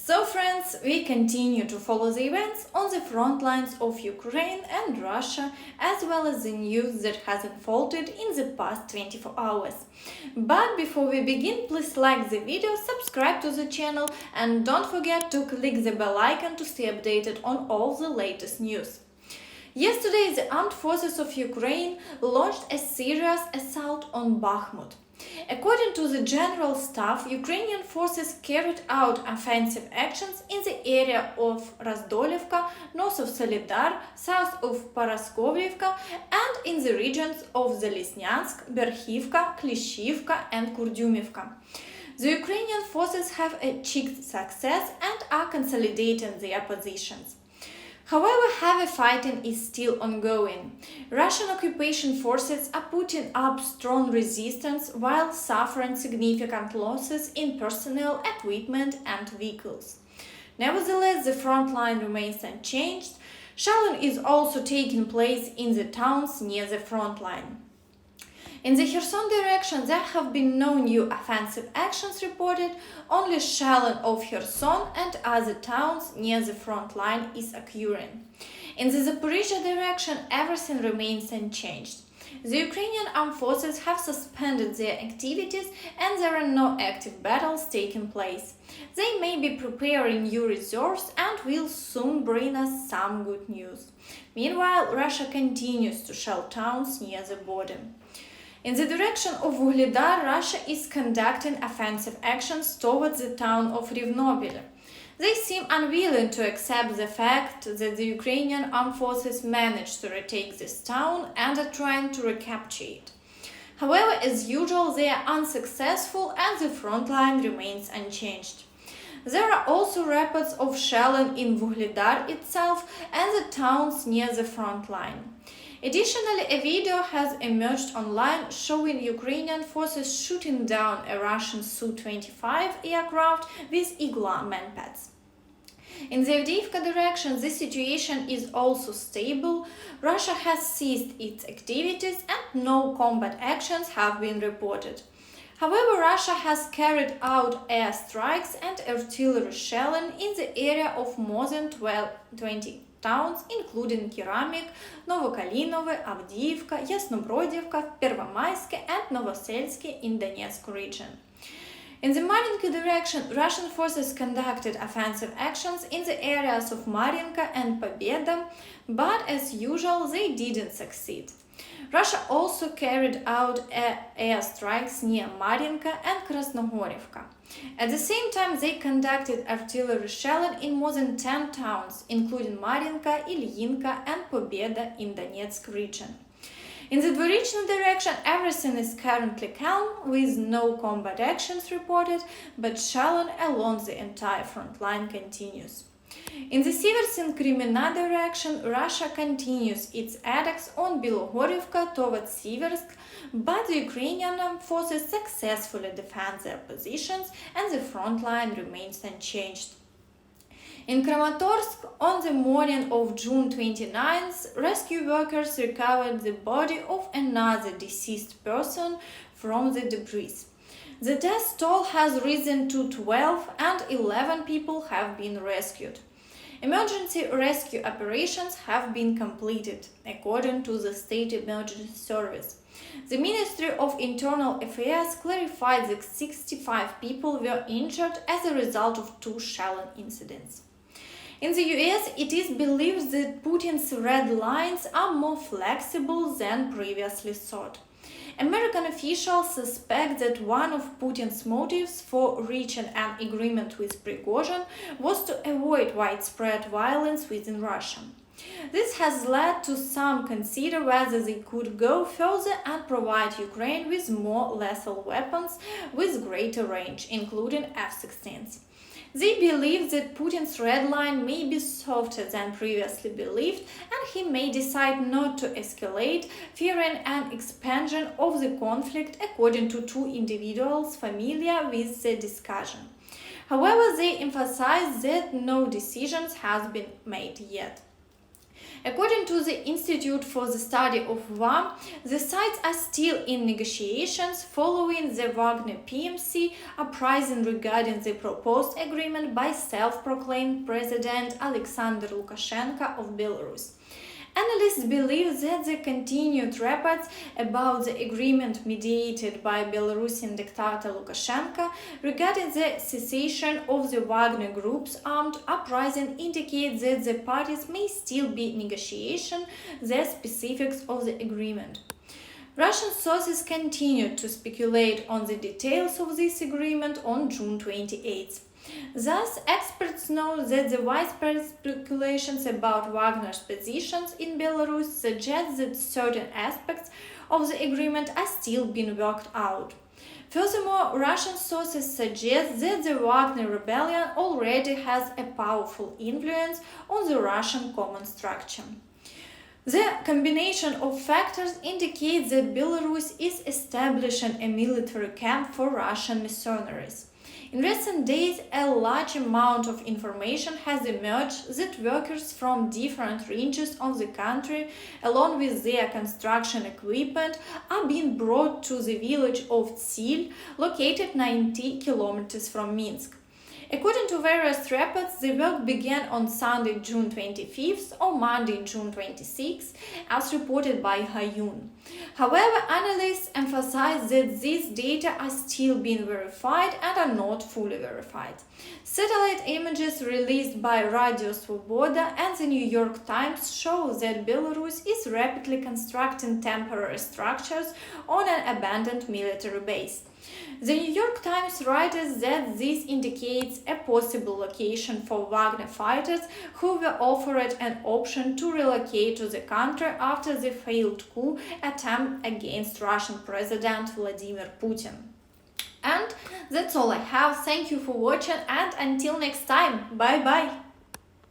So friends, we continue to follow the events on the front lines of Ukraine and Russia, as well as the news that has unfolded in the past 24 hours. But before we begin, please like the video, subscribe to the channel and don't forget to click the bell icon to stay updated on all the latest news. Yesterday, the armed forces of Ukraine launched a serious assault on Bakhmut. According to the General Staff, Ukrainian forces carried out offensive actions in the area of Razdolivka, north of Solidar, south of Paraskovivka, and in the regions of Zalesnyansk, Berkhivka, Klishivka, and Kurdyumivka. The Ukrainian forces have achieved success and are consolidating their positions. However, heavy fighting is still ongoing. Russian occupation forces are putting up strong resistance while suffering significant losses in personnel, equipment and vehicles. Nevertheless, the front line remains unchanged. Shelling is also taking place in the towns near the front line. In the Kherson direction, there have been no new offensive actions reported, only shelling of Kherson and other towns near the front line is occurring. In the Zaporizhia direction, everything remains unchanged. The Ukrainian armed forces have suspended their activities and there are no active battles taking place. They may be preparing new reserves and will soon bring us some good news. Meanwhile, Russia continues to shell towns near the border. In the direction of Vuhledar, Russia is conducting offensive actions towards the town of Rivnopil. They seem unwilling to accept the fact that the Ukrainian armed forces managed to retake this town and are trying to recapture it. However, as usual, they are unsuccessful and the front line remains unchanged. There are also reports of shelling in Vuhledar itself and the towns near the front line. Additionally, a video has emerged online showing Ukrainian forces shooting down a Russian Su-25 aircraft with Igla manpads. In the Avdiivka direction, the situation is also stable. Russia has ceased its activities and no combat actions have been reported. However, Russia has carried out airstrikes and artillery shelling in the area of more than 20 towns, including Keramik, Novokalinovo, Avdiivka, Yasnobrodivka, Pervomayske and Novoselsky in Donetsk region. In the Mariinka direction, Russian forces conducted offensive actions in the areas of Mariinka and Pobeda, but as usual they didn't succeed. Russia also carried out airstrikes near Mariinka and Krasnogorivka. At the same time, they conducted artillery shelling in more than 10 towns, including Mariinka, Ilyinka and Pobeda in Donetsk region. In the Dvorichny direction, everything is currently calm, with no combat actions reported, but shelling along the entire front line continues. In the Siversk-Kremina direction, Russia continues its attacks on Bilogorivka towards Siversk, but the Ukrainian armed forces successfully defend their positions and the front line remains unchanged. In Kramatorsk, on the morning of June 29th, rescue workers recovered the body of another deceased person from the debris. The death toll has risen to 12 and 11 people have been rescued. Emergency rescue operations have been completed, according to the State Emergency Service. The Ministry of Internal Affairs clarified that 65 people were injured as a result of two shelling incidents. In the US, it is believed that Putin's red lines are more flexible than previously thought. American officials suspect that one of Putin's motives for reaching an agreement with Prigozhin was to avoid widespread violence within Russia. This has led to some consider whether they could go further and provide Ukraine with more lethal weapons with greater range, including F-16s. They believe that Putin's red line may be softer than previously believed and he may decide not to escalate, fearing an expansion of the conflict, according to two individuals familiar with the discussion. However, they emphasize that no decisions have been made yet. According to the Institute for the Study of War, the sides are still in negotiations following the Wagner PMC uprising regarding the proposed agreement by self-proclaimed President Alexander Lukashenko of Belarus. Analysts believe that the continued reports about the agreement mediated by Belarusian dictator Lukashenko regarding the cessation of the Wagner Group's armed uprising indicate that the parties may still be negotiating the specifics of the agreement. Russian sources continued to speculate on the details of this agreement on June 28. Thus, experts know that the widespread speculations about Wagner's positions in Belarus suggest that certain aspects of the agreement are still being worked out. Furthermore, Russian sources suggest that the Wagner rebellion already has a powerful influence on the Russian command structure. The combination of factors indicates that Belarus is establishing a military camp for Russian mercenaries. In recent days, a large amount of information has emerged that workers from different regions of the country, along with their construction equipment, are being brought to the village of Tsil, located 90 kilometers from Minsk. According to various reports, the work began on Sunday, June 25th or Monday, June 26th, as reported by Hayun. However, analysts emphasize that these data are still being verified and are not fully verified. Satellite images released by Radio Svoboda and the New York Times show that Belarus is rapidly constructing temporary structures on an abandoned military base. The New York Times writes that this indicates a possible location for Wagner fighters who were offered an option to relocate to the country after the failed coup attempt against Russian President Vladimir Putin. And that's all I have. Thank you for watching, and until next time, bye bye!